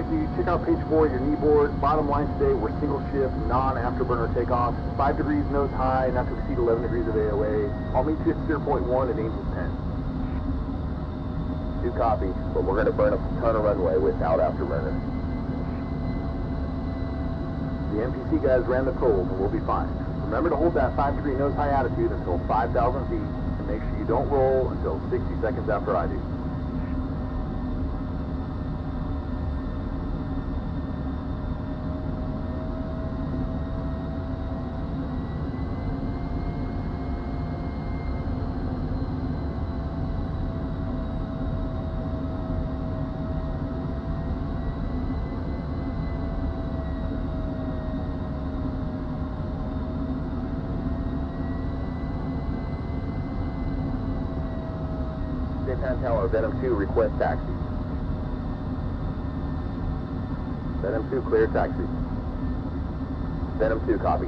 likely, check out page 4 of your knee board. Bottom line today, we're single shift, non-afterburner takeoffs. 5 degrees nose high, not to exceed 11 degrees of AOA. I'll meet you at Steer Point 1 at Angels 10. 2 copy, but we're going to burn a ton of runway without afterburner. The MPC guys ran the tolls and we'll be fine. Remember to hold that 5 degree nose high attitude until 5,000 feet and make sure you don't roll until 60 seconds after I do. Saipan Tower, Venom 2, request taxi. Venom 2, clear taxi. Venom 2, copy.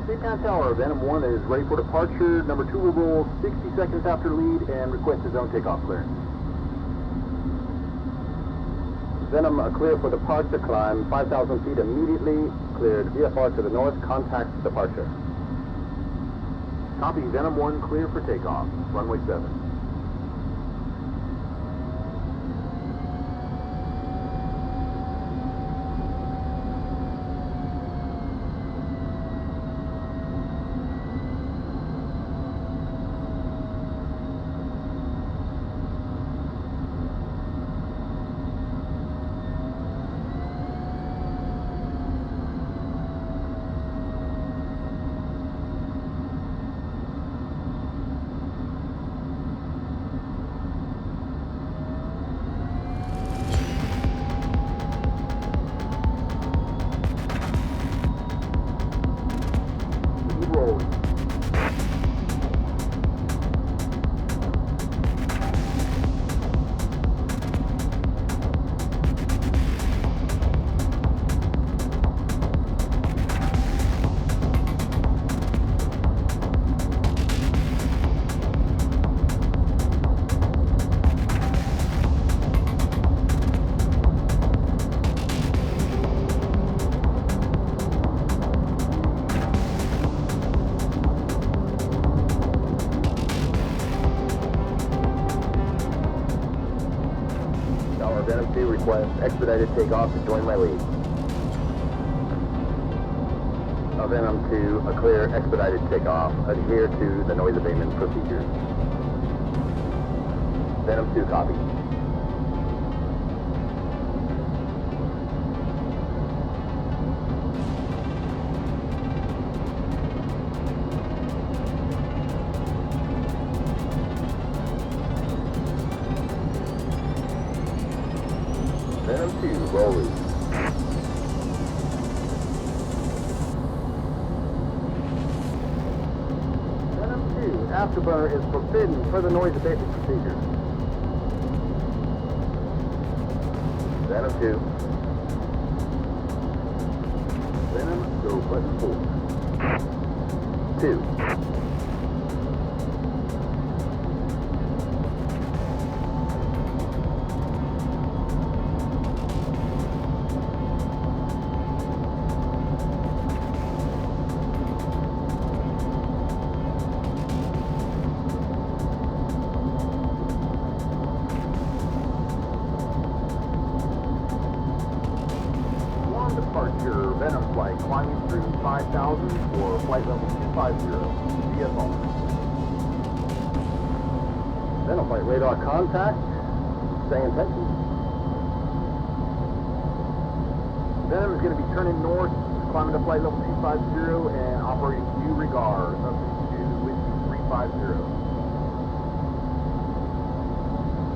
Saipan Tower, Venom 1 is ready for departure. Number 2 will roll 60 seconds after lead and request his own takeoff clearance. Venom, clear for departure climb, 5,000 feet immediately. Cleared VFR to the north, contact departure. Copy, Venom 1 clear for takeoff, runway 7. Venom 2 request expedited takeoff to join my lead. Venom 2, a clear expedited takeoff. Adhere to the noise abatement procedures. Venom 2, copy. Venom 2, roll loose. Venom 2, afterburner is forbidden per the noise abatement procedures. Venom 2. Venom, go button 4. 2. Departure, Venom flight climbing through 5,000 for flight level 250, DSR. Venom flight radar contact, stay in tension. Venom is going to be turning north, climbing to flight level 250 and operating due regard up to Whiskey 350.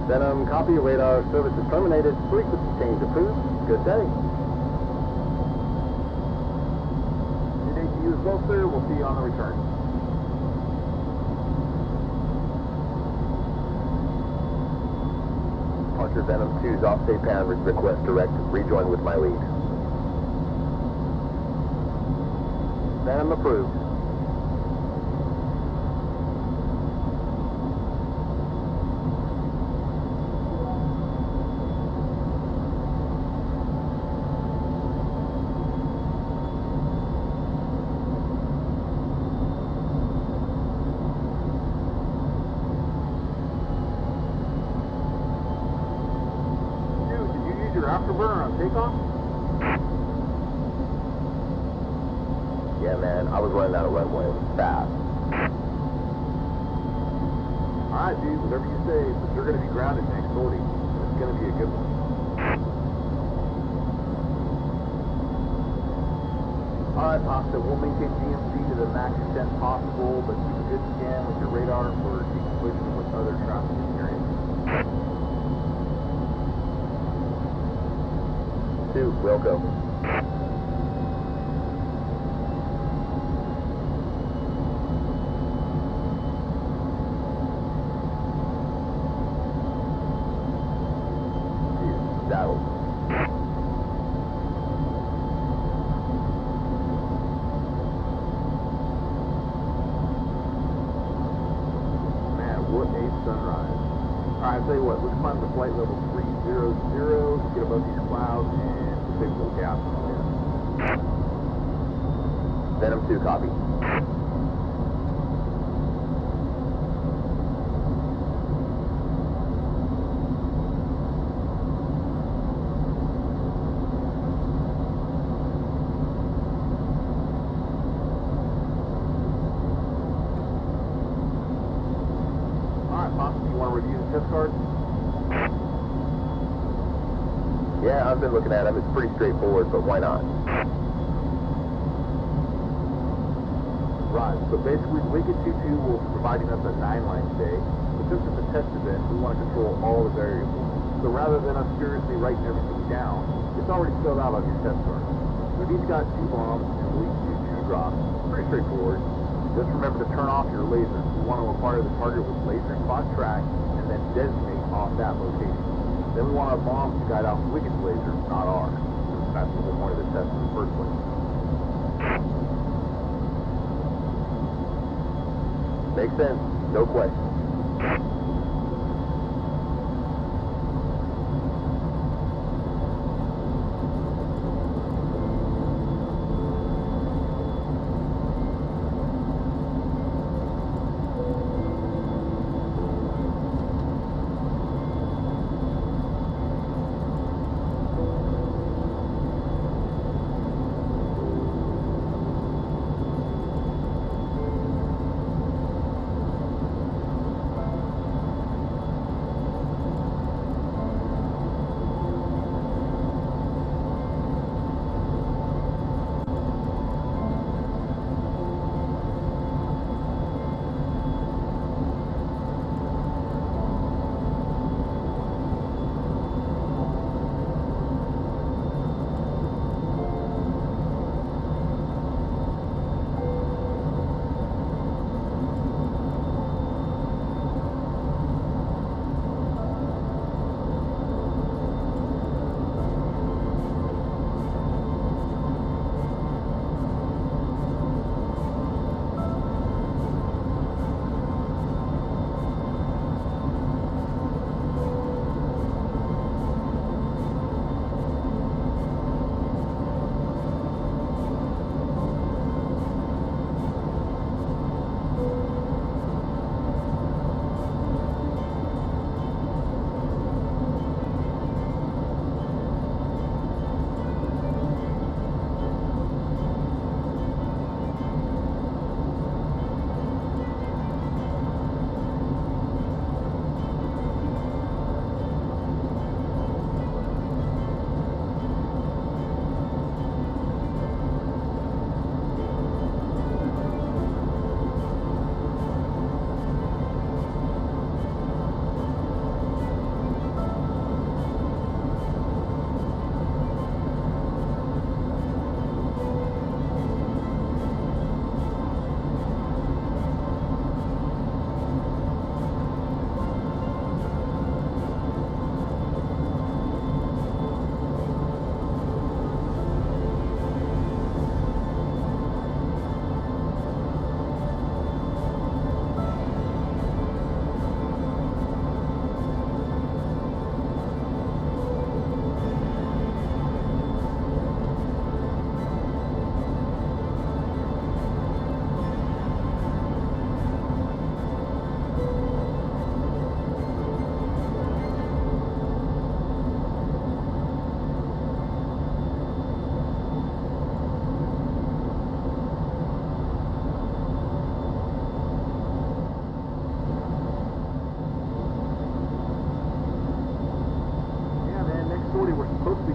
Venom, copy, radar service is terminated, frequency change approved. Good day. You as well, sir. We'll see you on the return. Departure Venom 2's off Saipan, request direct, rejoin with my lead. Venom approved. Your afterburner on takeoff? Yeah, man, I was running out of runway. It was fast. Alright, dude, whatever you say, but you're going to be grounded next sortie. It's going to be a good one. Alright, Pasta, we'll maintain GMC to the max extent possible, but keep a good scan with your radar for decollision with other traffic in your area. 2, will go. Saddle. Man, what a sunrise. Alright, I'll tell you what, let's climb to flight level 300, get above these clouds, and big little gap in the wind. Venom 2, copy. Alright, Pops, you want to review the test card? Yeah, I've been looking at them. It's pretty straightforward, but why not? Right, so basically Wicked 2-2 will be providing us a 9-line stay, but since it's a test event, we want to control all the variables. So rather than us seriously writing everything down, it's already spelled out on your test card. So these got 2 bombs and will lead to 2 drops. Pretty straightforward. Just remember to turn off your lasers. We want to acquire the target with laser spot track and then designate off that location. Then we want our bombs to guide off Wicked's laser, not ours. That's the whole point of the test in the first place. Makes sense. No question.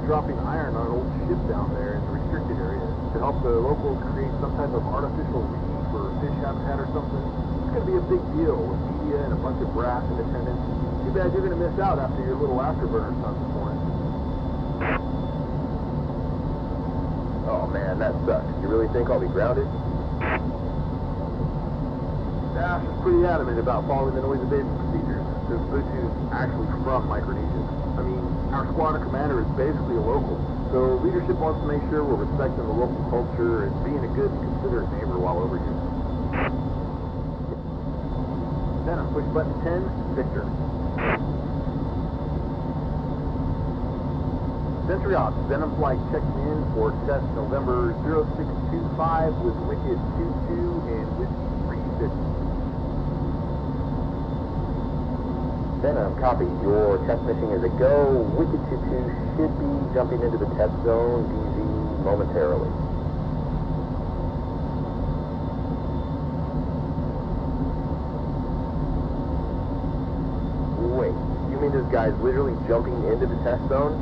dropping iron on an old ship down there in the restricted area to help the locals create some type of artificial reef or fish habitat or something. It's going to be a big deal with media and a bunch of brass in attendance. Too bad you're going to miss out after your little afterburner stunt this morning. Oh man, that sucks. You really think I'll be grounded? Dash is pretty adamant about following the noise abatement procedures, since Butchu's actually from Micronesia. I mean, our squadron commander is basically a local, so leadership wants to make sure we're respecting the local culture and being a good and considerate neighbor while over here. Venom, push button 10, Victor. Sentry Ops, Venom flight checking in for test November 0625 with Wicked 22 and Whiskey 350. Venom, copy. Your test mission is a go. Wicked 22 should be jumping into the test zone, DZ, momentarily. Wait, you mean this guy's literally jumping into the test zone?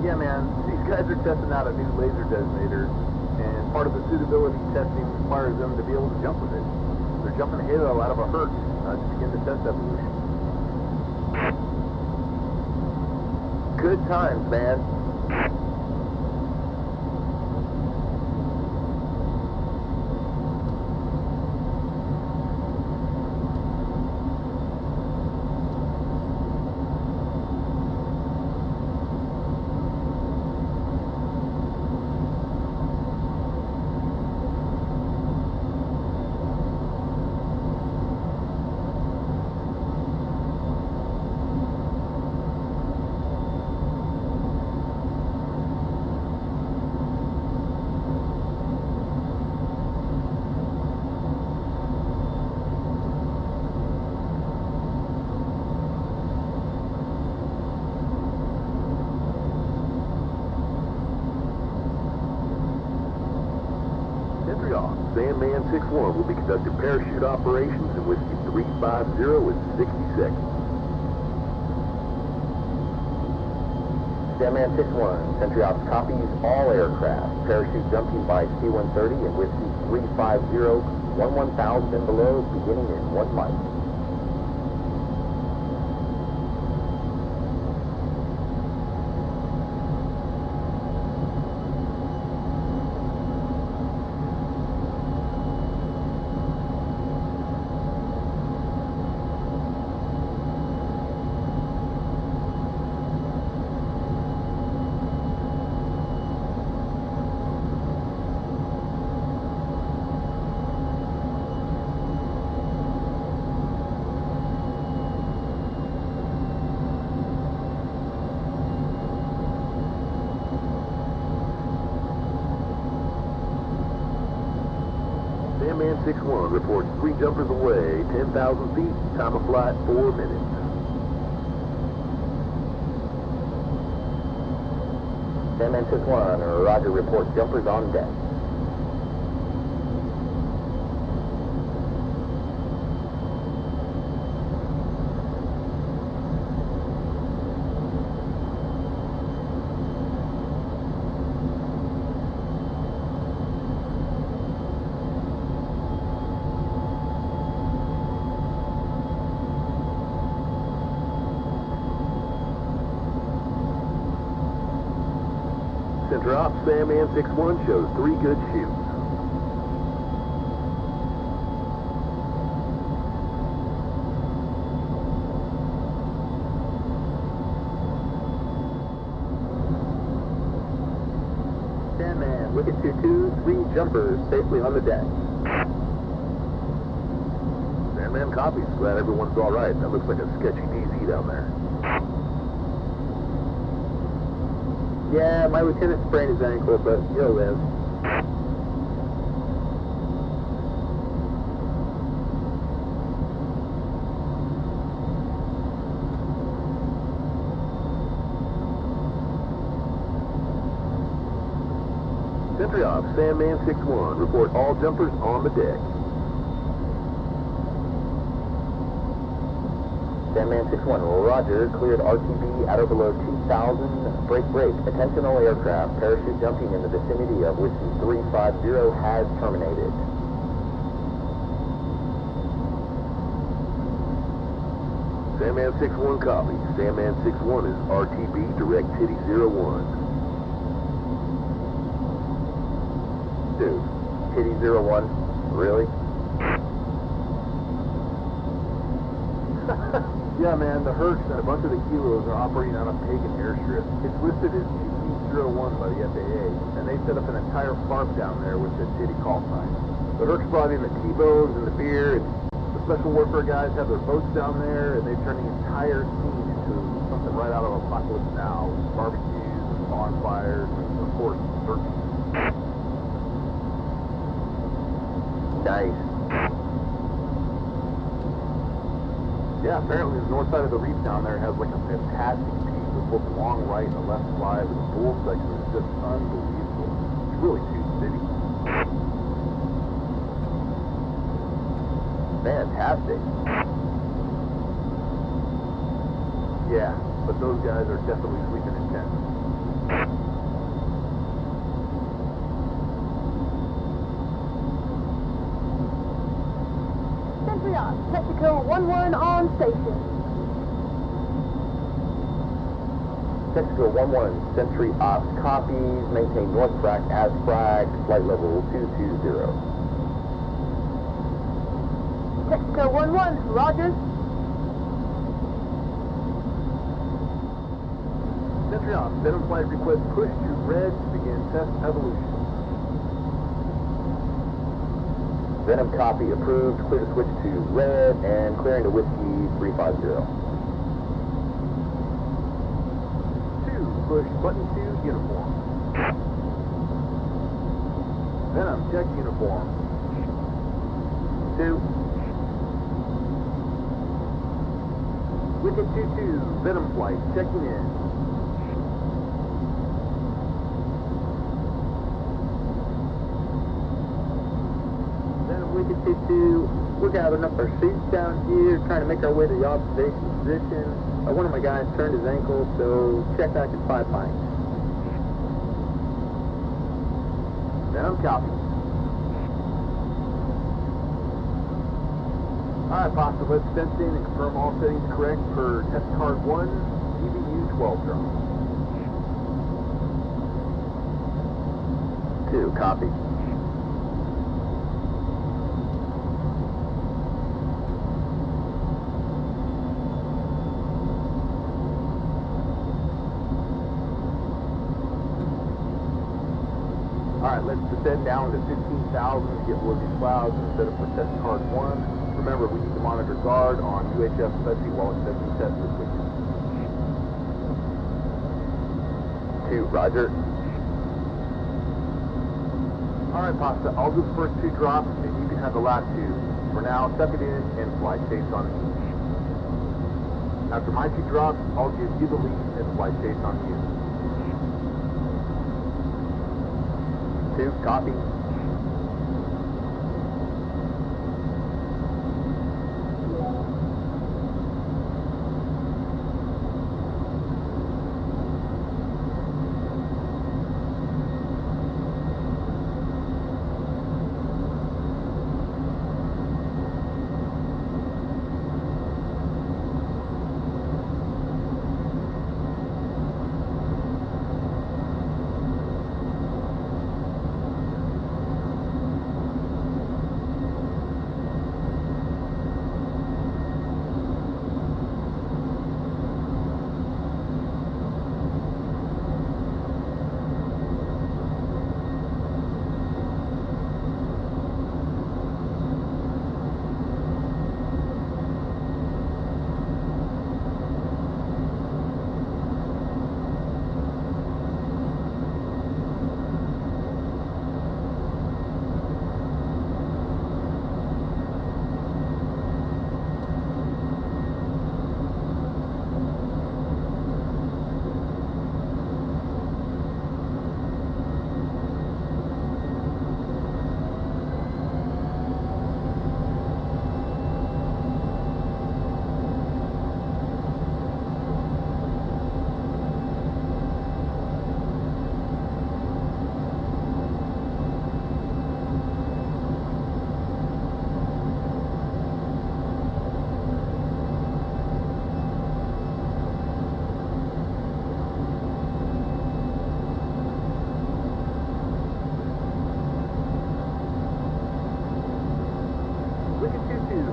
Yeah, man, these guys are testing out a new laser designator, and part of the suitability testing requires them to be able to jump with it. They're jumping a halo out of a hurt to begin the test evolution. Good times, man. Sandman 6-1 will be conducting parachute operations in Whiskey 350 in 60 seconds. Sandman 6-1, Sentry Ops copies all aircraft. Parachute jumping by C-130 and Whiskey 350, 11,000 and below, beginning in 1 mic. Sandman 6-1 reports 3 jumpers away, 10,000 feet, time of flight 4 minutes. Sandman 6-1, Roger, reports jumpers on deck. Center Ops, Sandman 6-1 shows 3 good shoots. Sandman, Wicked 2-2, 3 jumpers safely on the deck. Sandman copies. Glad everyone's all right. That looks like a sketchy DZ down there. Yeah, my lieutenant sprained his ankle, but he'll live. Sentry Ops, Sandman 6-1, report all jumpers on the deck. Sandman 6-1, roger, cleared RTB at or below 2,000, break. Attention all aircraft, parachute jumping in the vicinity of Whiskey 350 has terminated. Sandman 6-1 copy. Sandman 6-1 is RTB direct titty 01. Dude, titty 01, really? Yeah, man, the Hertz and a bunch of the Kilos are operating on a pagan airstrip. It's listed as GBU-01 by the FAA, and they set up an entire FARP down there with the titty call sign. The Hertz brought in the T-bones and the beer, and the Special Warfare guys have their boats down there, and they've turned the entire scene into something right out of Apocalypse Now. Barbecues, bonfires, and of course, turkey. Nice. Yeah, apparently the north side of the reef down there has like a fantastic peak with both the long right and the left side, but the bull section is just unbelievable. It's really too city. Fantastic. Yeah, but those guys are definitely sleeping in tents. Sentry on, Texaco 1-1 on station. Texaco 1-1, Sentry Ops copies, maintain north track as fragged, flight level 220. Texaco 1-1, roger. Sentry on, Venom flight request push to red to begin test evolution. Venom copy approved, clear to switch to red and clearing to Whiskey 350. 2, push button 2, uniform. Venom, check uniform. 2. Wicket 2-2, Venom flight, checking in. Wicket 2-2, we're gathering up our seats down here, trying to make our way to the observation position. One of my guys turned his ankle, so check back at 5 pints. Venom copy. Alright, Pasta, let's sense in and confirm all settings correct per test card 1, GBU-12 drop. 2, copy. Alright, let's descend down to 15,000 to get below these clouds and set up for test card 1. Remember, we need to monitor guard on UHF especially while accepting test this weekend. 2, roger. Alright, Pasta, I'll do the first 2 drops and you can have the last 2. For now, suck it in and fly chase on me. After my 2 drops, I'll give you the lead and fly chase on you. 2, copy.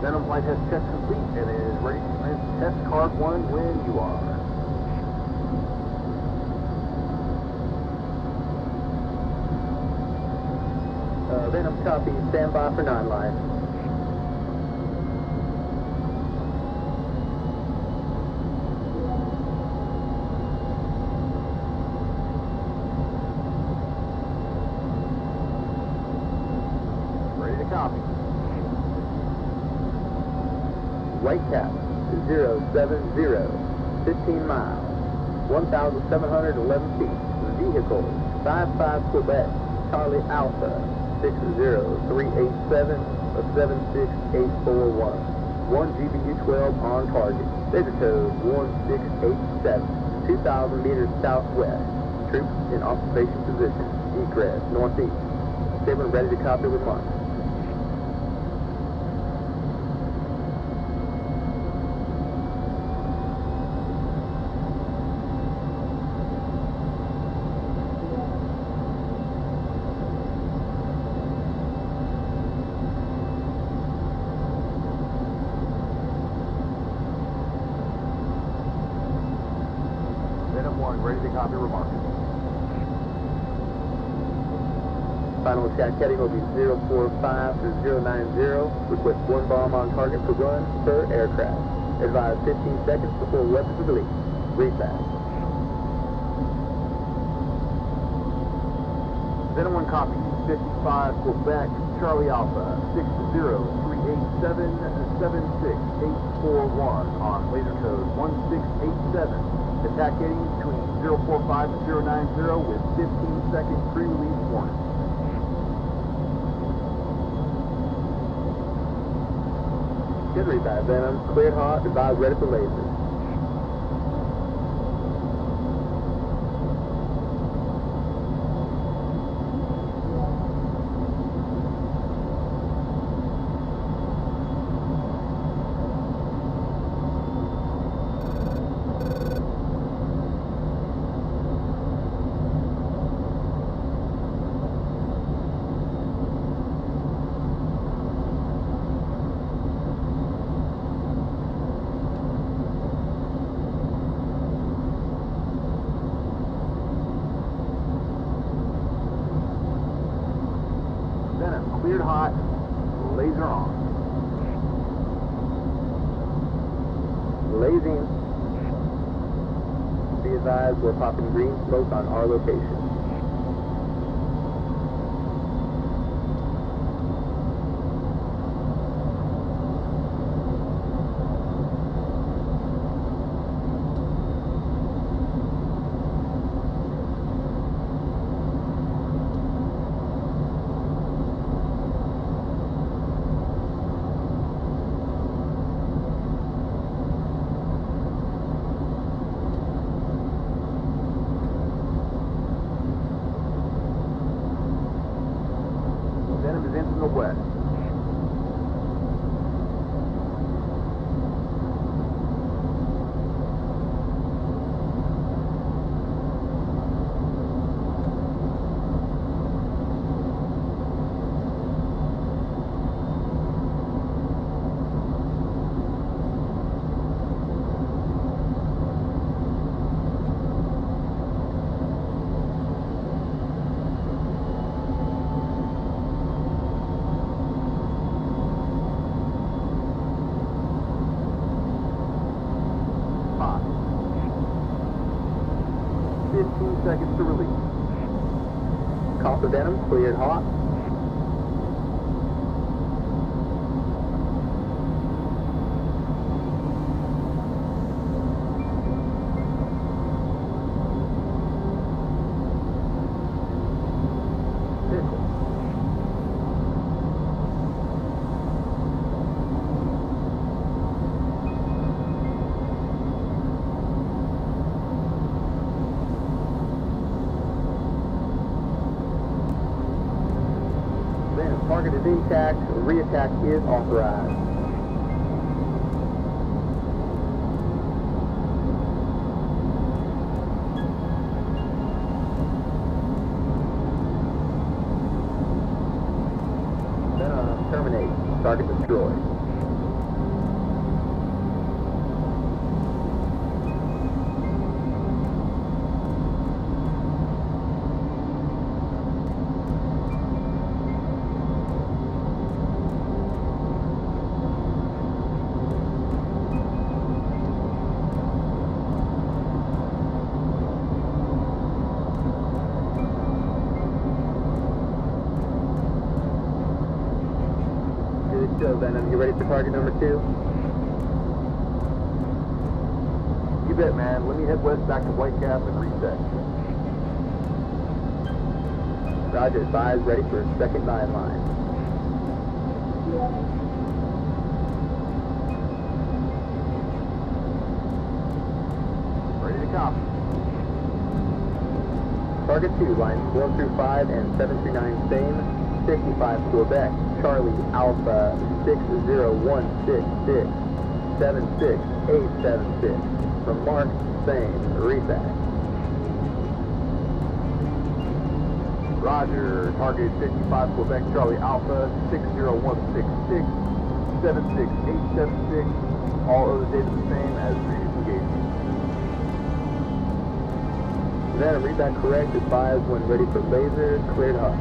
Venom flight has test complete and is ready to commence test card 1 when you are. Venom copy, stand by for 9 line. Ready to copy. White cap, 070, 15 miles, 1,711 feet. Vehicle, 55 Quebec, Charlie Alpha, 60387 of 76841. 1 GBU-12 on target. Laser code 1687, 2,000 meters southwest. Troops in observation position. Egress northeast. Saipan ready to copy with mark. Venom 1, ready to copy remark. Final attack heading will be 045 to 090. Request 1 bomb on target per run per aircraft. Advise 15 seconds before weapons are released. Reset. Venom 1 copy, 55 Quebec, Charlie Alpha, 60387-76841 on laser code 1687. Attack heading between 045 and 090 with 15-second pre-release warning. Good read by Venom. Cleared hot. Advise ready for lasers. Venom cleared hot, laser on. Lasing. Be advised we're popping green smoke on our location. Venom is in from the west. Seconds to release. Copper Venom, cleared hot. Pickle. Target is intact. Reattack is authorized. Venom terminate. Target destroyed. So, Venom, you ready for target number 2? You bet, man. Let me head west back to Whitecap and reset. Roger, advise, ready for second dive line. Ready to copy. Target 2, lines 4 through 5 and 7 through 9 same. 55 Quebec, Charlie, Alpha, 60166, 76876. From Mark, same, reset. Roger, target 55 Quebec, Charlie Alpha, 60166, 76876. All other data the same as previous engagement. Venom, read that correct, advise when ready for laser, cleared hot.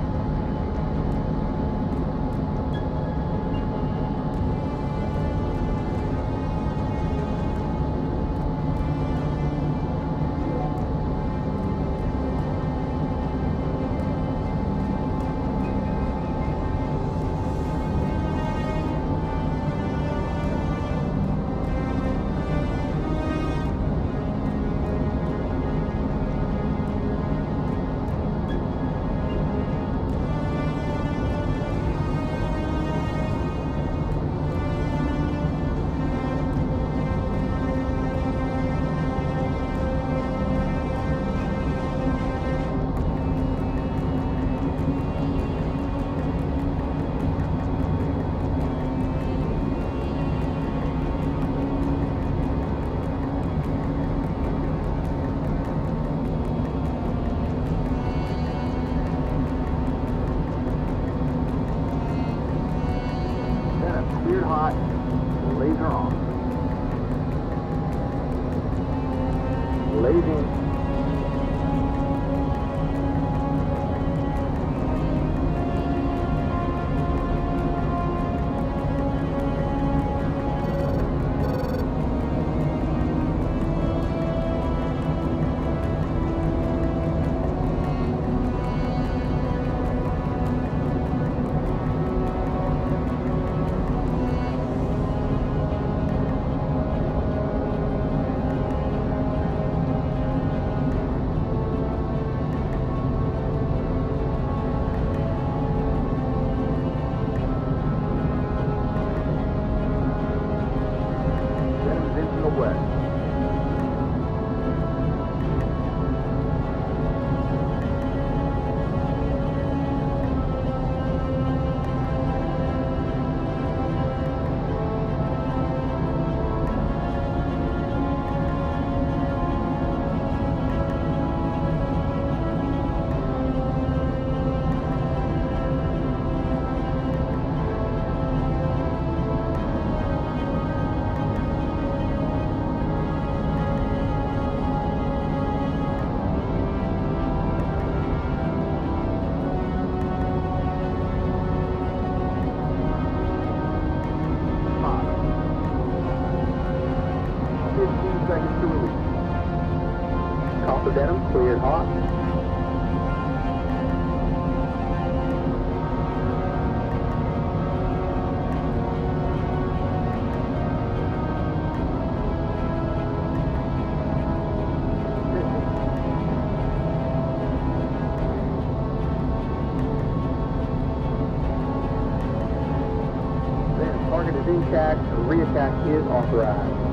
Venom, cleared hot. Then target is intact, reattack is authorized.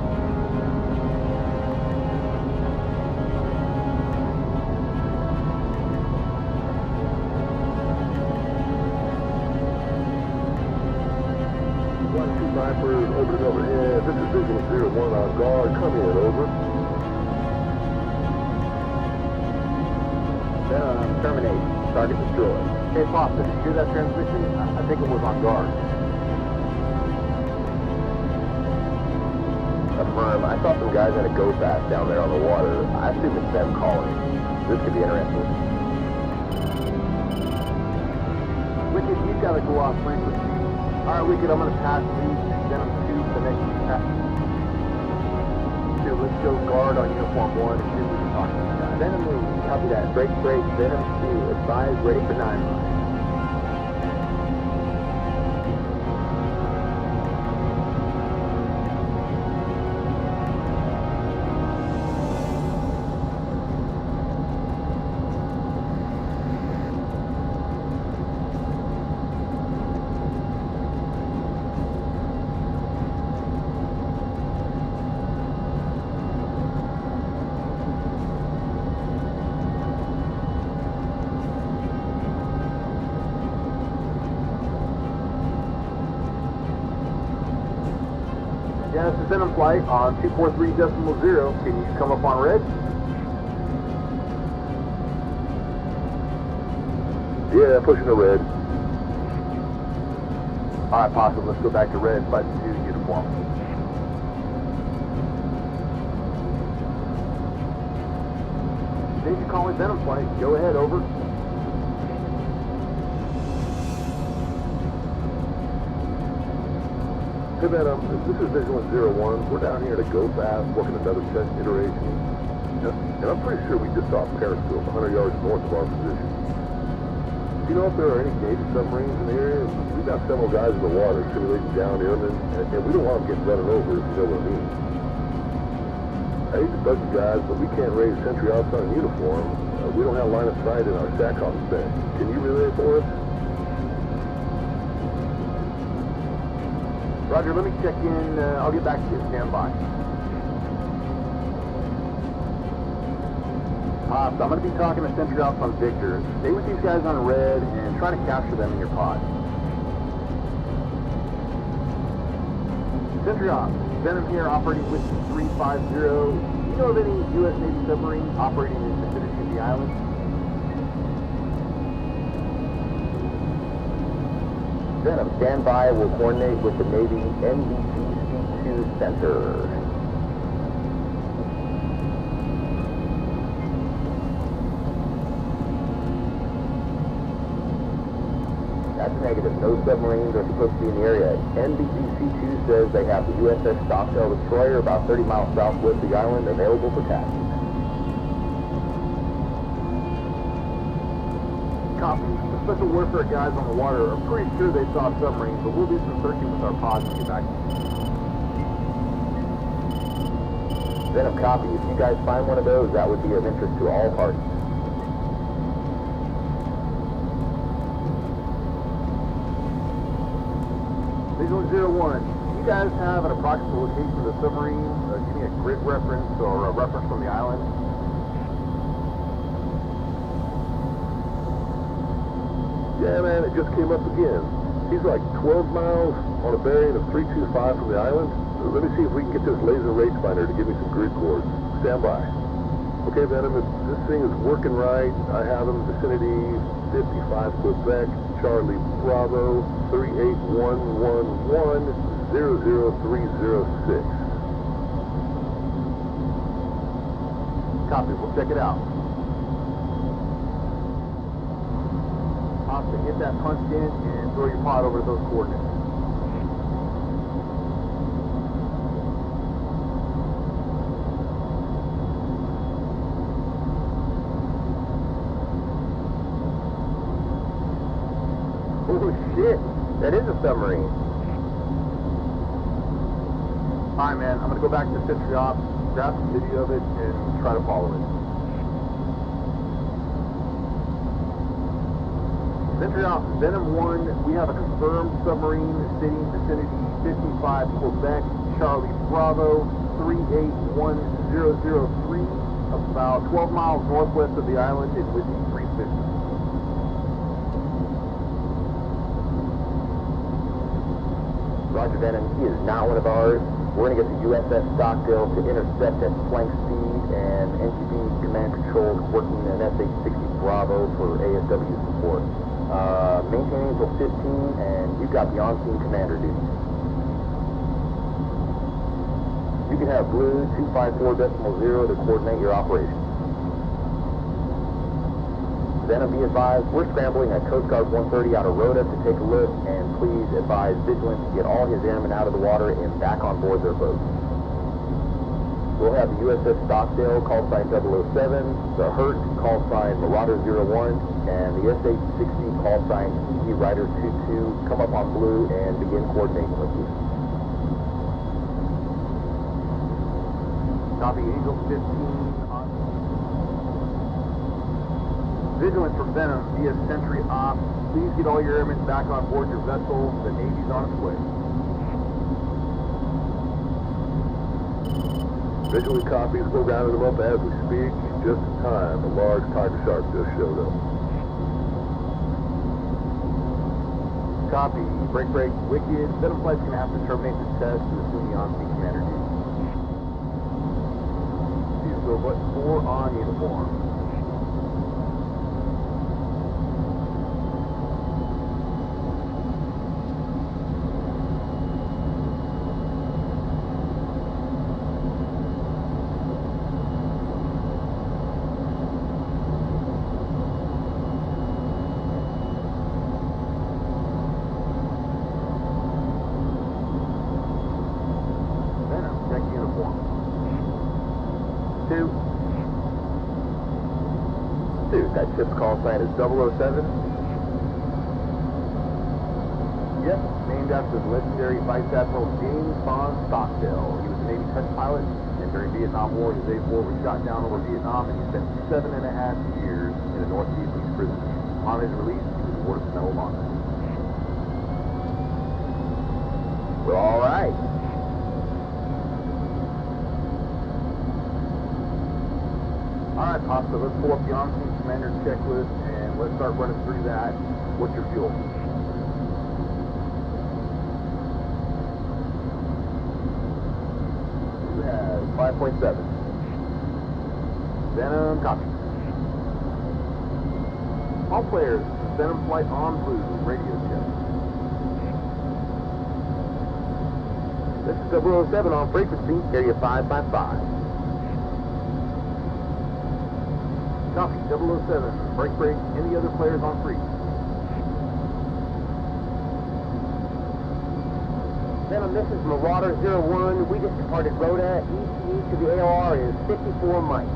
Snipers opening overhead. This is Visual 01 on guard. Come in, over. Terminate. Target destroyed. Hey, Pop, did you hear that transmission? I think it was on guard. Affirm. I saw some guys in a go fast down there on the water. I assume it's them calling. This could be interesting. Wicked, you've got to go off frequency. Alright, Wicked, I'm going to pass these Venom 2 for the next pass. Here, let's go guard on Uniform 1 and see if we can talk to these guys. Venom lead. Copy that. Break, Venom 2. Advise, ready for 9 line. Yeah, this is Venom flight on 243.0. Can you come up on red? Yeah, pushing the red. Alright, Possum, let's go back to red, flight 2 uniform. Did you call me Venom flight? Go ahead, over. Hey Venom, this is Vigilant 01. We're down here to go fast, working another test iteration. And I'm pretty sure we just saw Periscope 100 yards north of our position. Do you know if there are any Navy submarines in the area? We've got several guys in the water simulating down airmen, and we don't want them getting running over, if you know what I mean. I hate to bug you guys, but we can't raise Sentry outside in uniform. We don't have line of sight in our SACOM spec. Can you relay for us? Roger, let me check in. I'll get back to you. Stand by. I'm going to be talking to Sentry Ops on Victor. Stay with these guys on red and try to capture them in your pod. Sentry Ops, Venom here operating with 350. Do you know of any U.S. Navy submarines operating in the vicinity of the island? Venom, stand by. We'll coordinate with the Navy NGHLS Center. That's negative. No submarines are supposed to be in the area. NBGC-2 says they have the USS Stockdale destroyer about 30 miles southwest of the island available for task. Copy. The special warfare guys on the water are pretty sure they saw submarines, but we'll do some searching with our pods and get back to you. Venom, copy. If you guys find one of those, that would be of interest to all parties. Vigilant 01, do you guys have an approximate location of the submarine? Give me a grid reference or a reference from the island. Yeah, man, it just came up again. He's like 12 miles on a bearing of 325 from the island. Let me see if we can get this laser race finder to give me some grid codes. Stand by. Okay, Venom, if this thing is working right, I have him vicinity 55 Quebec, Charlie Bravo, 38111-00306. Copy, we'll check it out. Austin, get that punched in and throw your pod over to those coordinates. Oh shit, that is a submarine. Alright man, I'm going to go back to Sentry Ops, grab some video of it, and try to follow it. Sentry Ops, Venom 1, we have a confirmed submarine sitting vicinity 55 Quebec, Charlie Bravo, 3811003, about 12 miles northwest of the island in Whiskey 350. Roger, Venom, he is not one of ours. We're going to get the USS Stockdale to intercept at flank speed, and NGB Command Control is working an F-16C Bravo for ASW support. Maintaining until 15, and you've got the on-scene commander duty. You can have blue 254.0 to coordinate your operation. Venom, be advised, we're scrambling at Coast Guard 130 out of Rhoda to take a look, and please advise Vigilant to get all his airmen out of the water and back on board their boats. We'll have the USS Stockdale, call sign 007, the Hurt, call sign Marauder 01, and the F-16C, call sign Easy Rider 22, come up on blue and begin coordinating with you. Copy, Angel 15 on... Vigilant for Venom via Sentry Ops. Please get all your airmen back on board your vessel. The Navy's on its way. Visually copies, we're rounding them up as we speak. Just in time, a large tiger shark just showed up. Copy. Break, Wicked. Venom Flight's going to have to terminate this test to assume the on-scene commander duty. So, but 4 on uniform. That ship's call sign is 007. Yep, named after the legendary Vice Admiral James Bond Stockdale. He was a Navy test pilot, and during Vietnam War, his A4 was shot down over Vietnam, and he spent 7.5 years in a North Vietnamese prison. Upon his release, he was awarded the Medal of Honor. Well, all right. All right, Pop, so let's pull up the on-scene commander checklist, and let's start running through that. What's your fuel? You have 5.7. Venom, copy. All players, Venom Flight on blue, radio check. This is 007 on frequency, area 555. Copy, 007. Break. Any other players on free? Venom, this is Marauder 01. We just departed Rhoda. ETA to the AOR is 54 mics.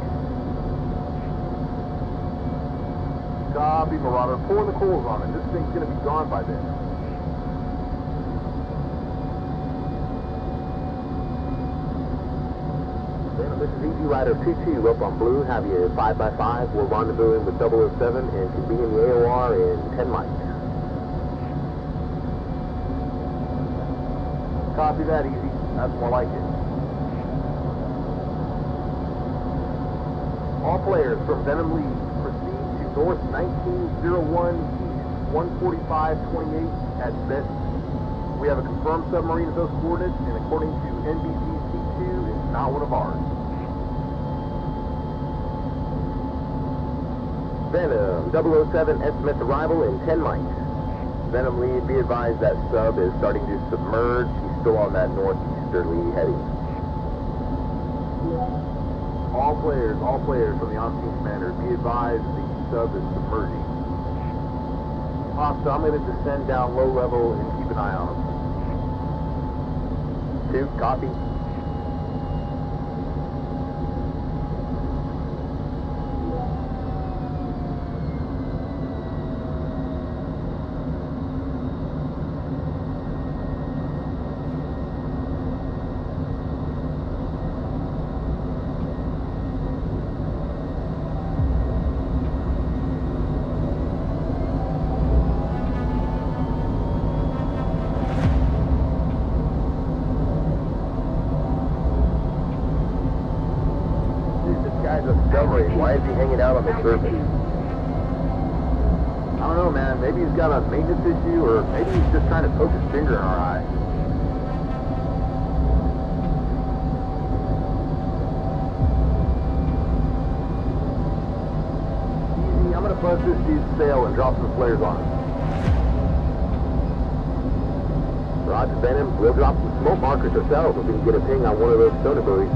Copy, Marauder. Pouring the coals on it. This thing's going to be gone by then. This is Easy Rider 22 up on blue. Have you 5x5. We're rendezvousing with 007 and can be in the AOR in 10 mics. Copy that, Easy. That's more like it. All players from Venom Lead proceed to North 1901 East 14528 at best. We have a confirmed submarine at those coordinates, and according to NBC-C2, it's not one of ours. Venom, 007 estimates arrival in 10 mics. Venom Lead, be advised that sub is starting to submerge. He's still on that northeasterly heading. All players from the on-scene commander, be advised the sub is submerging. So I'm going to descend down low level and keep an eye on him. 2, copy. Why is he hanging out on the surface? I don't know, man. Maybe he's got a maintenance issue, or maybe he's just trying to poke his finger in our eye. Easy, I'm gonna buzz this dude's sail and drop some flares on him. Roger, Venom. We'll drop some smoke markers ourselves if we can get a ping on one of those soda buoys.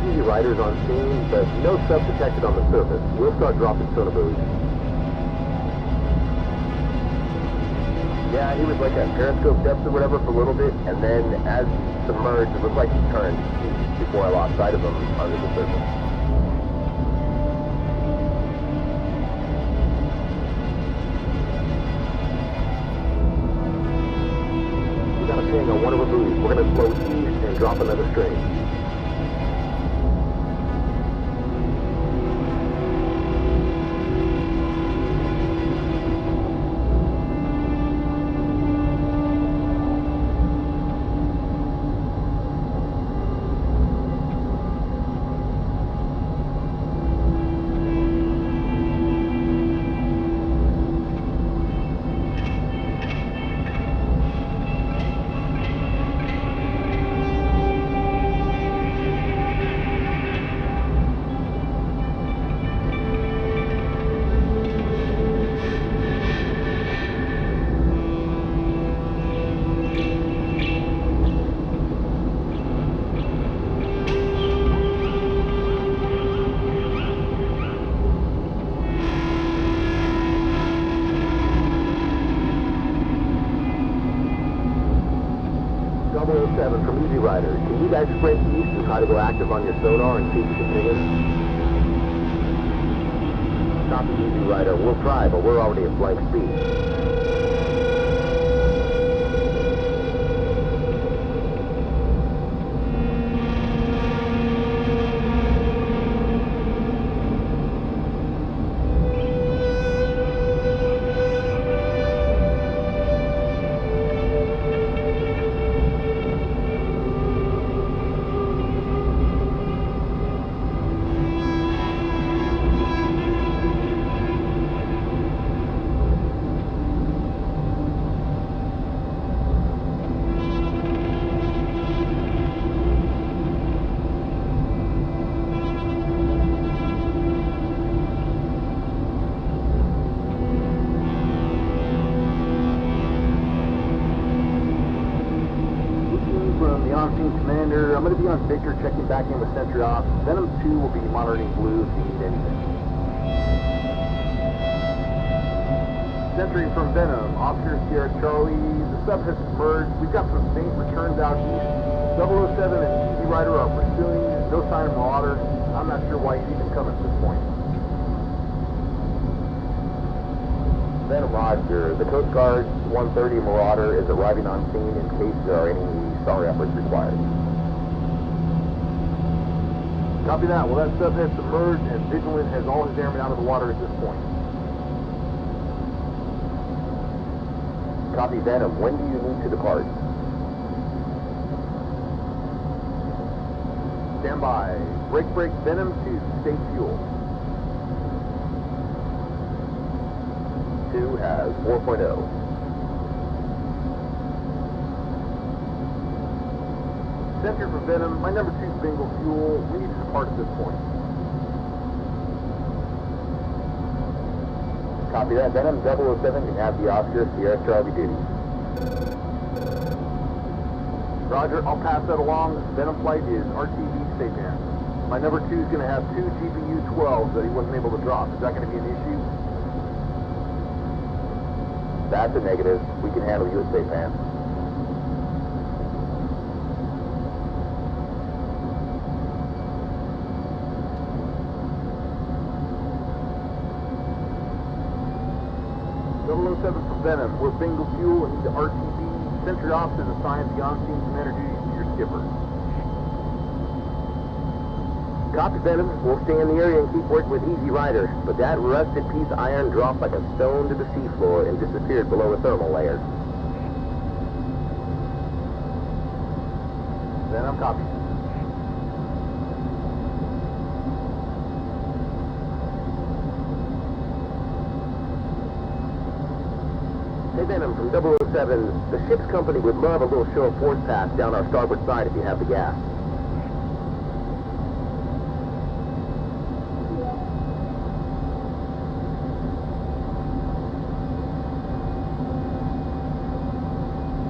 Easy Riders on scene, but no sub detected on the surface. We'll start dropping sonar buoys. Yeah, he was like at Periscope depth or whatever for a little bit, and then as he submerged, it looked like he turned east before I lost sight of him under the surface. We got a ping on one of our buoys. We're going to slow east and drop another string. From Easy Rider, can you guys sprint east and try to go active on your sonar and see if you can ping him? Copy, Easy Rider. We'll try, but we're already at blank speed. I'm going to be on Victor, checking back in with Sentry off. Venom 2 will be monitoring blue if you need anything. Sentry from Venom, Officer Sierra Charlie. The sub has submerged. We've got some faint returns out east. 007 and Easy Rider are pursuing. No sign of Marauder. I'm not sure why he's even come at this point. Venom Roger, the Coast Guard 130 Marauder is arriving on scene in case there are any sonar efforts required. Copy that. Well, that sub has submerged and Vigilant has all his airmen out of the water at this point. Copy Venom. When do you need to depart? Stand by. Break, Venom 2, stay fuel. 2 has 4.0. Sentry for Venom, my number 2's bingo fuel. We need to depart at this point. Copy that. Venom 007 can have the Oscar Sierra Charlie duty. Roger, I'll pass that along. Venom flight is RTV Saipan. My number 2's going to have 2 GBU-12s that he wasn't able to drop. Is that going to be an issue? That's a negative. We can handle you at Saipan. For Venom, we're bingo fuel and need the RTV. Sentry Ops has assigned the on-scene commander duties to your skipper. Copy, Venom. We'll stay in the area and keep working with Easy Rider, but that rusted piece of iron dropped like a stone to the seafloor and disappeared below a thermal layer. Venom, copy. Hey Venom, from 007, the ship's company would love a little show of force pass down our starboard side if you have the gas.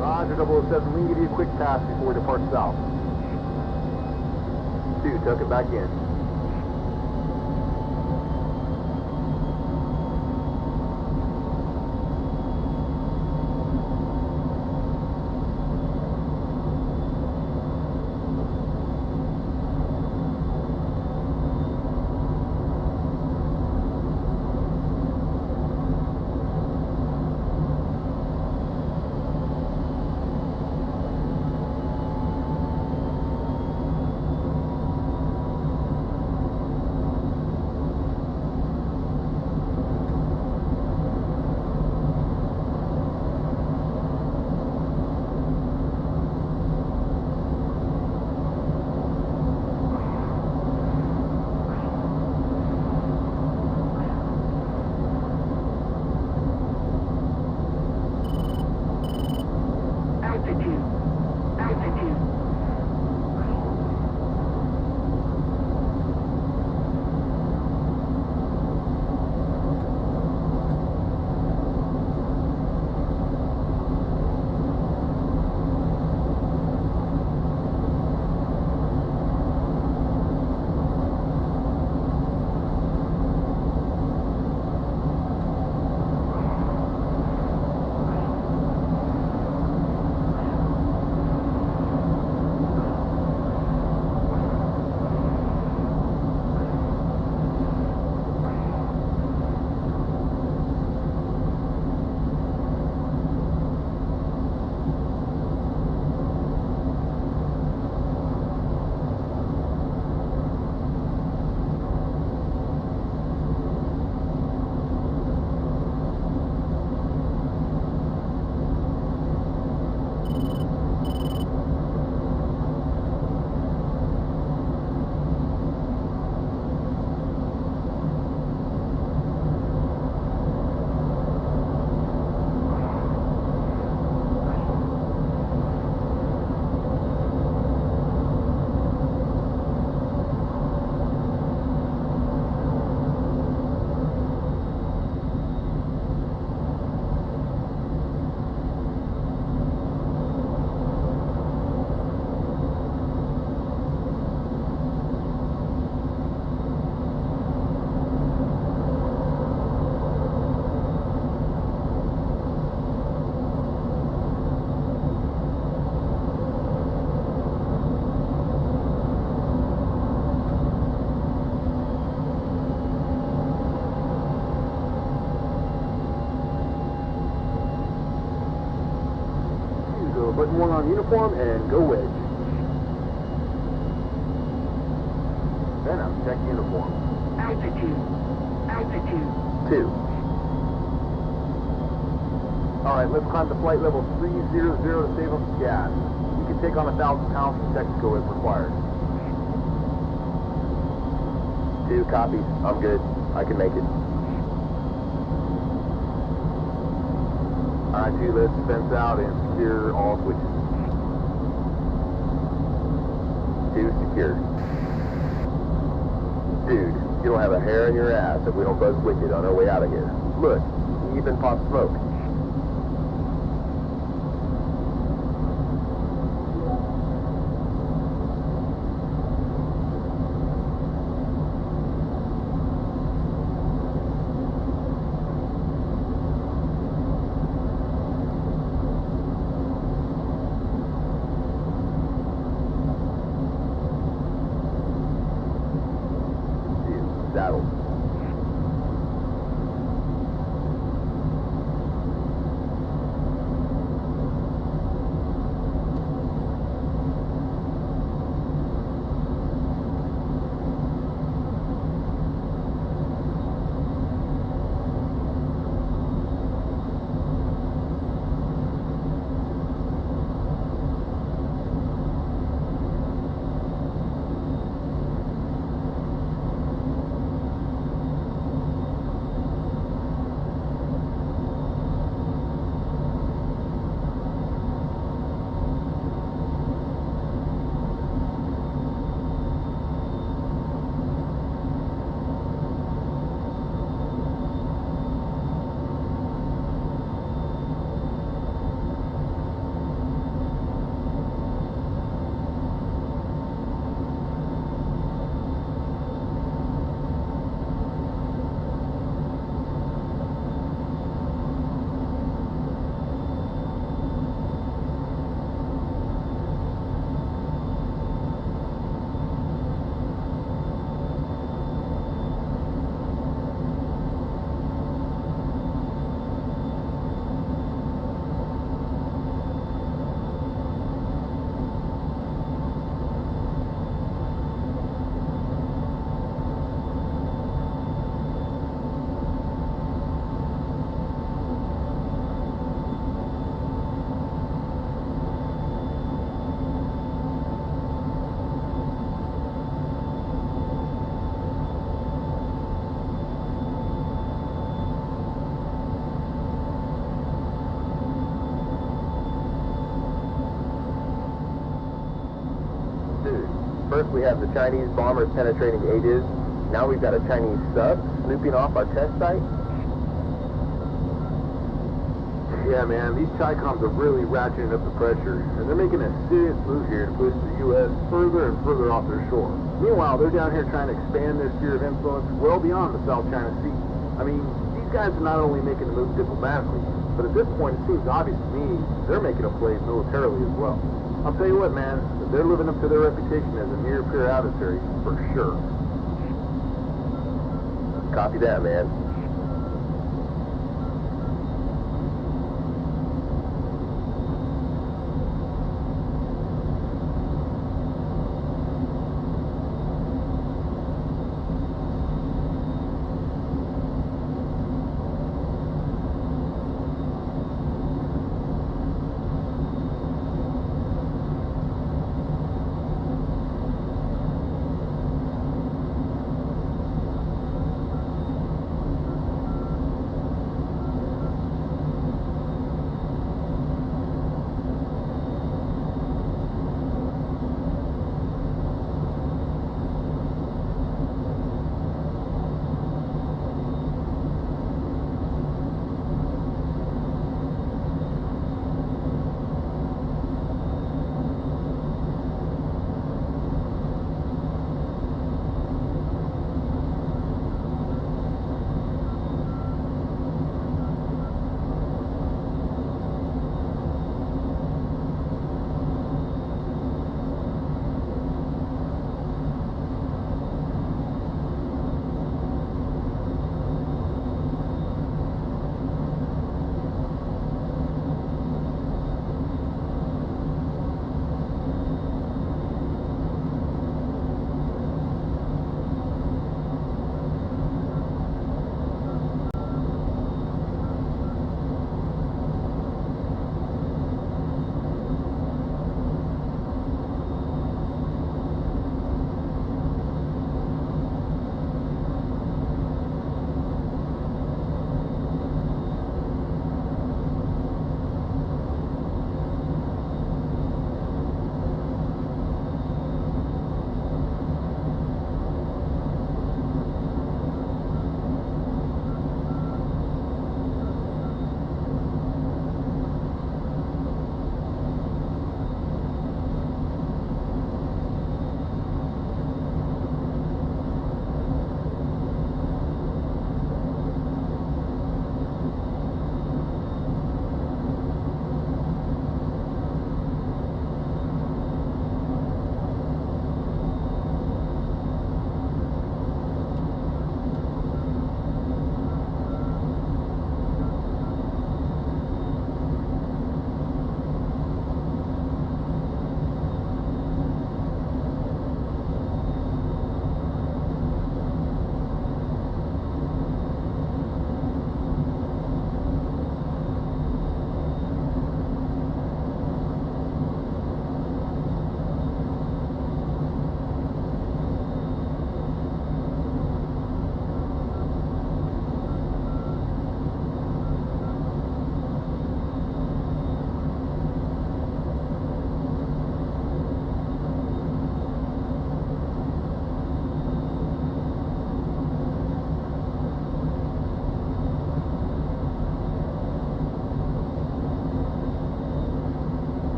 Roger, 007, we can give you a quick pass before we depart south. 2, tuck it back in. Button 1 on uniform and go wedge. Venom, check uniform. Altitude. 2. Alright, let's climb to flight level 300 to save up gas. You can take on 1,000 pounds from Texaco if required. 2 copies. I'm good. I can make it. Alright, 2, let's fence out and secure all switches. 2 secure. Dude, you don't have a hair in your ass if we don't buzz wicked on our way out of here. Look, you even pop smoke. Saddle. First we have the Chinese bombers penetrating Aegis. Now we've got a Chinese sub snooping off our test site. Yeah, man, these TICOMs are really ratcheting up the pressure, and they're making a serious move here to push the U.S. further and further off their shore. Meanwhile, they're down here trying to expand their sphere of influence well beyond the South China Sea. I mean, these guys are not only making the move diplomatically, but at this point it seems obvious to me they're making a play militarily as well. I'll tell you what, man, they're living up to their reputation as a near-peer adversary, for sure. Copy that, man.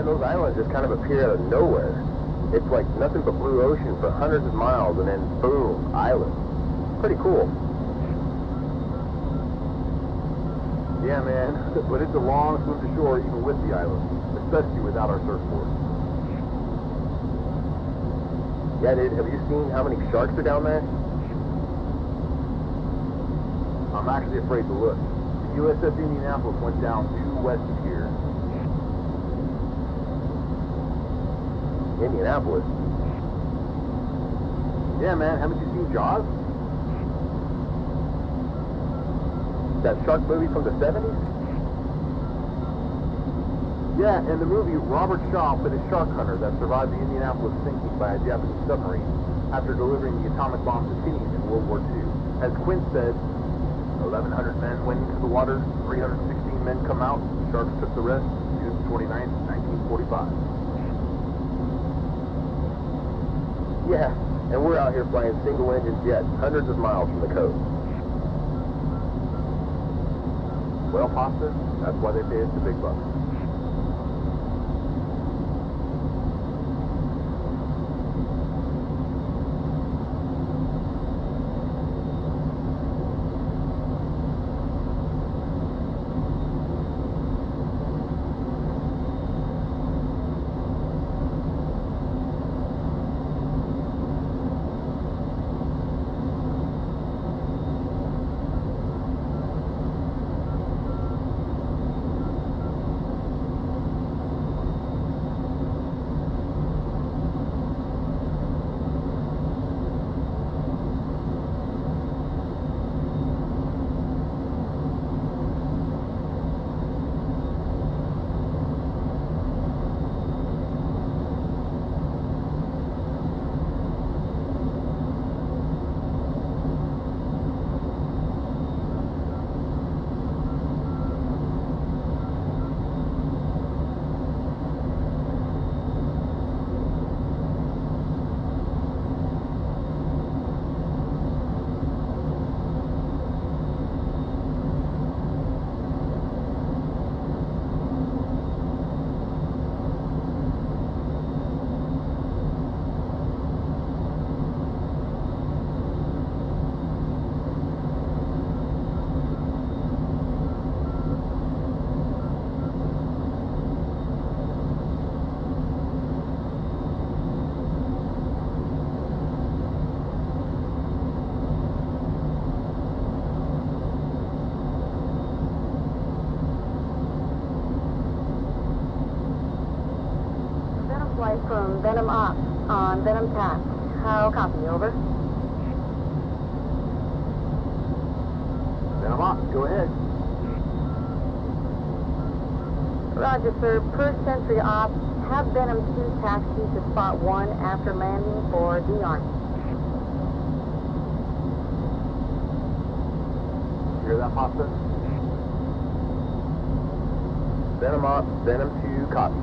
man, those islands just kind of appear out of nowhere. It's like nothing but blue ocean for hundreds of miles, and then boom, island. Pretty cool. Yeah, man, but it's a long swim to shore even with the island, especially without our surfboard. Yeah, dude, have you seen how many sharks are down there? I'm actually afraid to look. The USS Indianapolis went down due west of here. Indianapolis? Yeah, man, haven't you seen Jaws? That shark movie from the 70s? Yeah, in the movie, Robert Shaw played a shark hunter that survived the Indianapolis sinking by a Japanese submarine after delivering the atomic bomb to teams in World War II. As Quint said, 1,100 men went into the water, 316 men come out, sharks took the rest, June 29th, 1945. Yeah, and we're out here flying single-engine jets hundreds of miles from the coast. Well, Pasta, that's why they pay us the big bucks. From Venom Ops on Venom TAC. How copy, over? Venom Ops, go ahead. Roger, sir. Per Sentry Ops, have Venom 2 taxi to Spot 1 after landing for de-arming. You hear that, Pasta? Venom Ops, Venom 2, copy.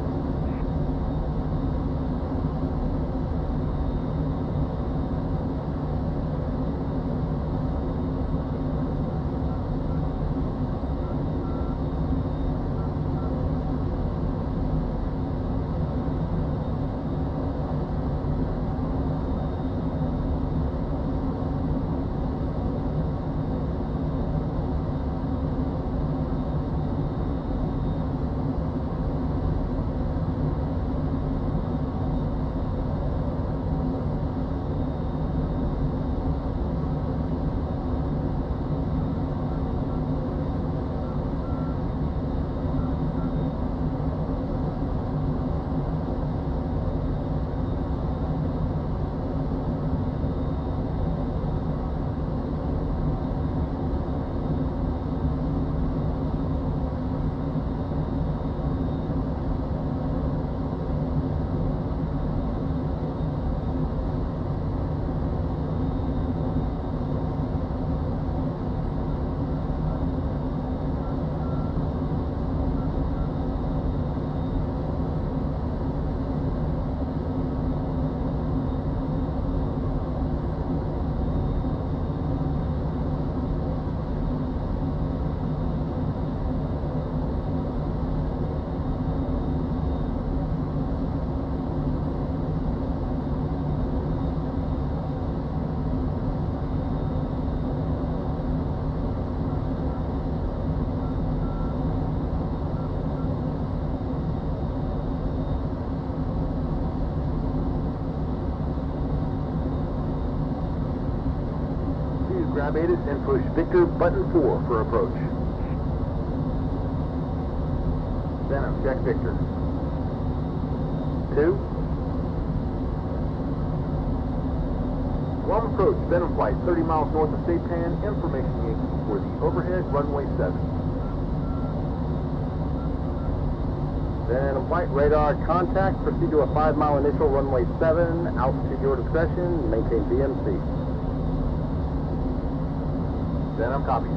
Abated and push Victor button 4 for approach. Venom, check Victor. 2. 1 approach, Venom flight 30 miles north of Saipan, information Yankee for the overhead runway 7. Venom flight, radar contact, proceed to a 5-mile initial runway 7, altitude your discretion, maintain VMC. Venom, copy.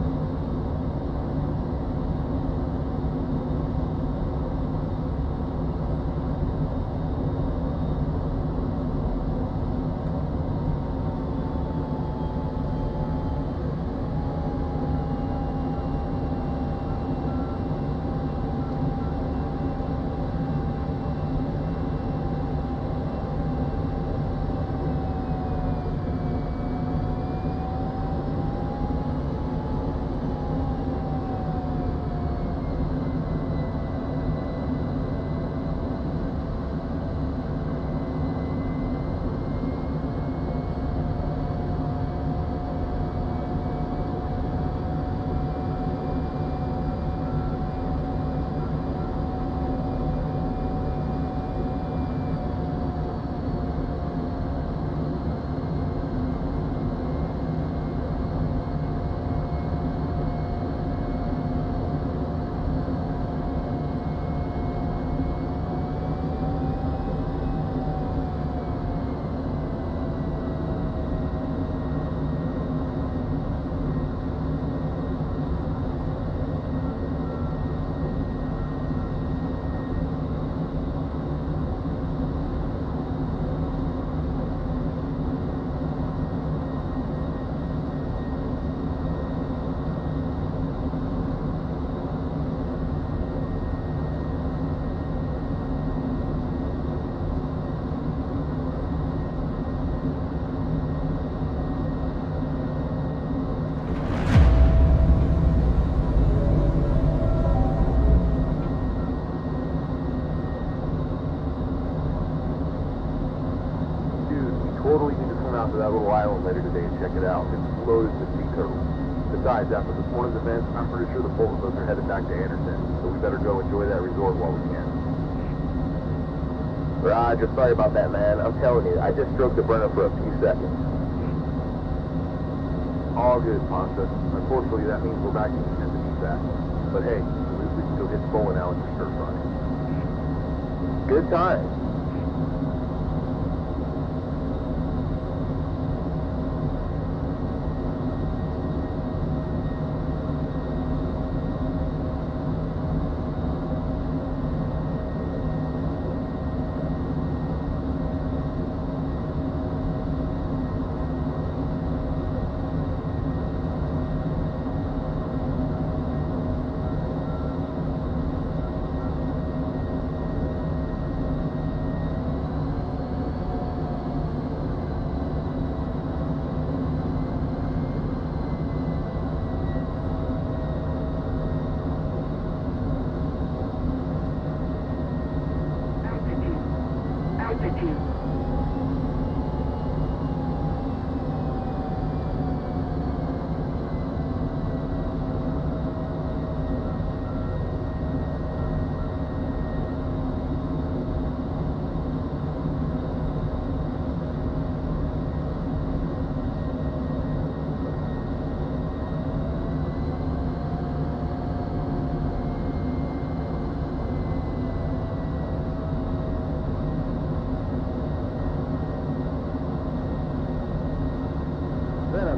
Totally need to swim out to that little island later today and check it out. It's loaded with sea turtles. Besides, after this morning's event, I'm pretty sure the both of us are headed back to Anderson, so we better go enjoy that resort while we can. Roger, sorry about that, man. I'm telling you, I just stroked the burner for a few seconds. All good, Ponce. Unfortunately, that means we're back in the DCS. But hey, at least we can go hit bowling now and stir fry. Good times.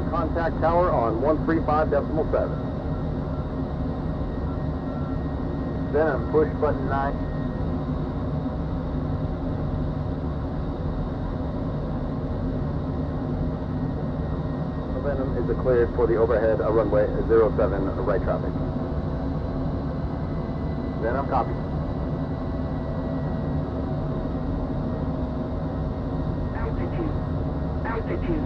Contact tower on 135.7. Venom, push button 9. Venom is declared for the overhead runway 07 right traffic. Venom, copy. Altitude.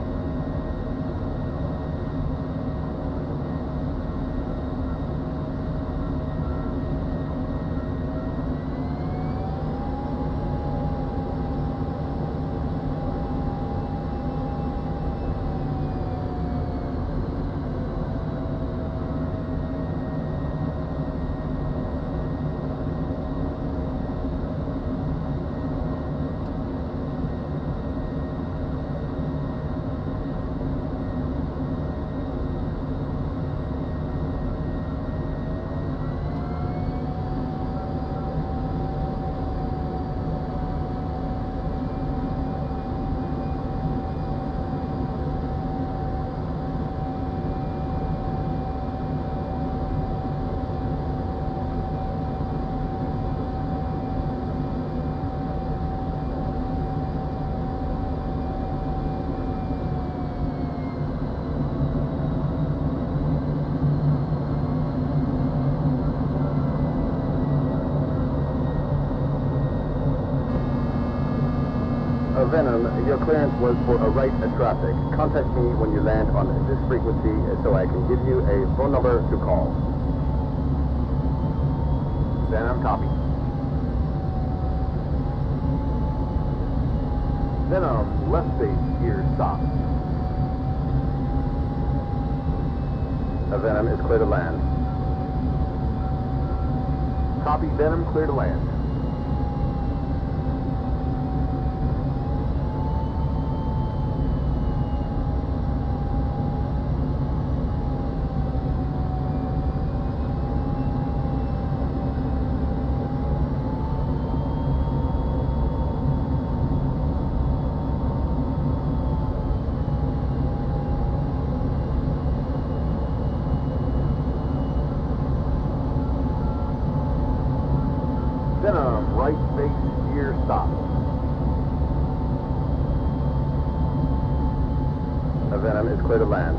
Venom, your clearance was for a right at traffic. Contact me when you land on this frequency so I can give you a phone number to call. Venom, copy. Venom, left base, gear stop. Venom is clear to land. Copy, Venom, clear to land. Venom, right base, gear stop. Venom is clear to land.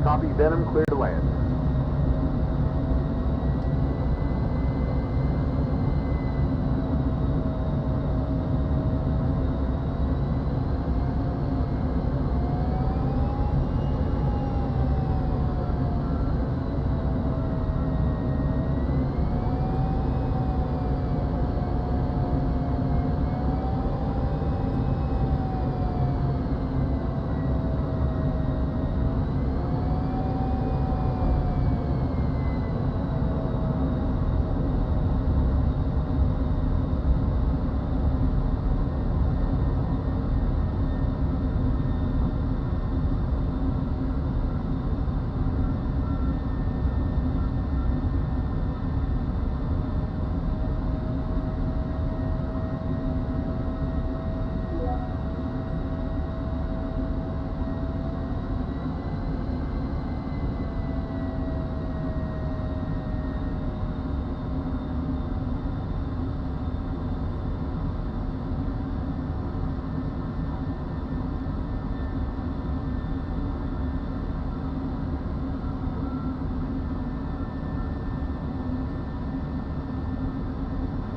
Copy, Venom, clear to land.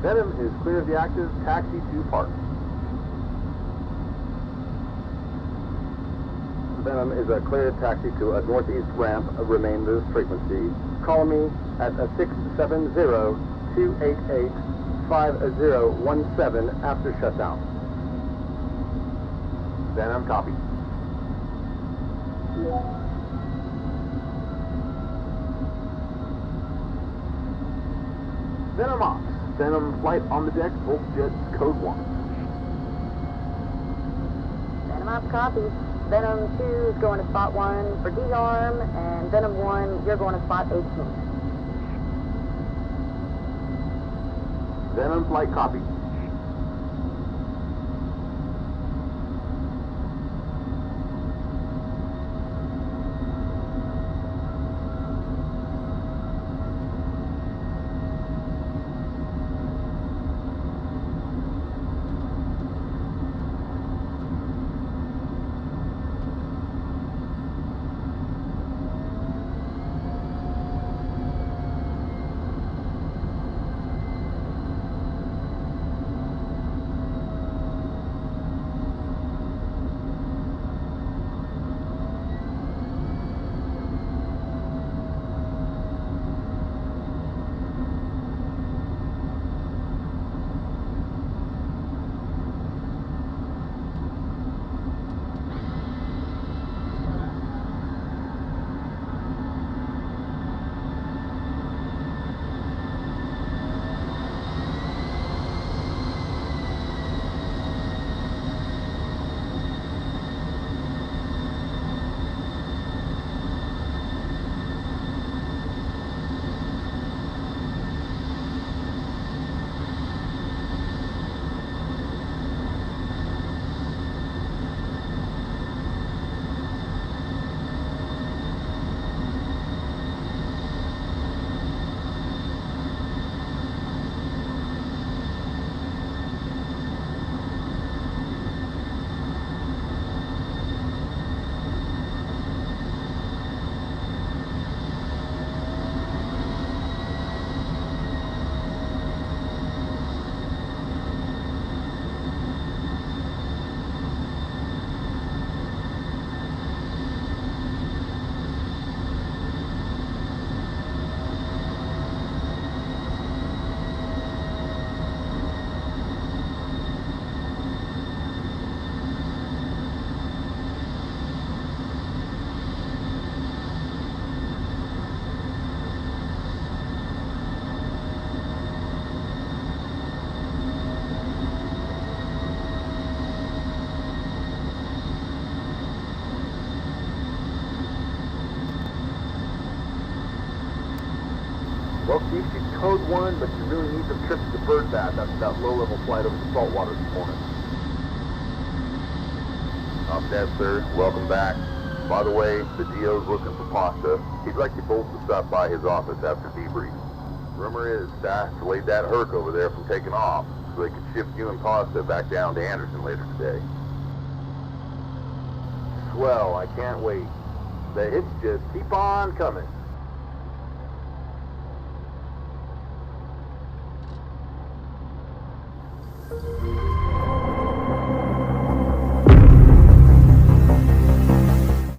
Venom is clear of the active, taxi to park. Venom is a clear taxi to a northeast ramp, remain this frequency. Call me at 670-288-5017 after shutdown. Venom, copy. Venom ops. Venom flight on the deck, both jets, code 1. Venom up, copy. Venom 2 is going to spot 1 for D-arm, and Venom 1, you're going to spot 18. Venom flight, copy. Code 1, but you really need some trips to bird bath after that low-level flight over the saltwater this morning. I'm dead, sir. Welcome back. By the way, the DO's looking for pasta. He'd like you both to stop by his office after debrief. Rumor is Dash delayed that Herc over there from taking off, so they could shift you and pasta back down to Anderson later today. Swell, I can't wait. The hits just keep on coming.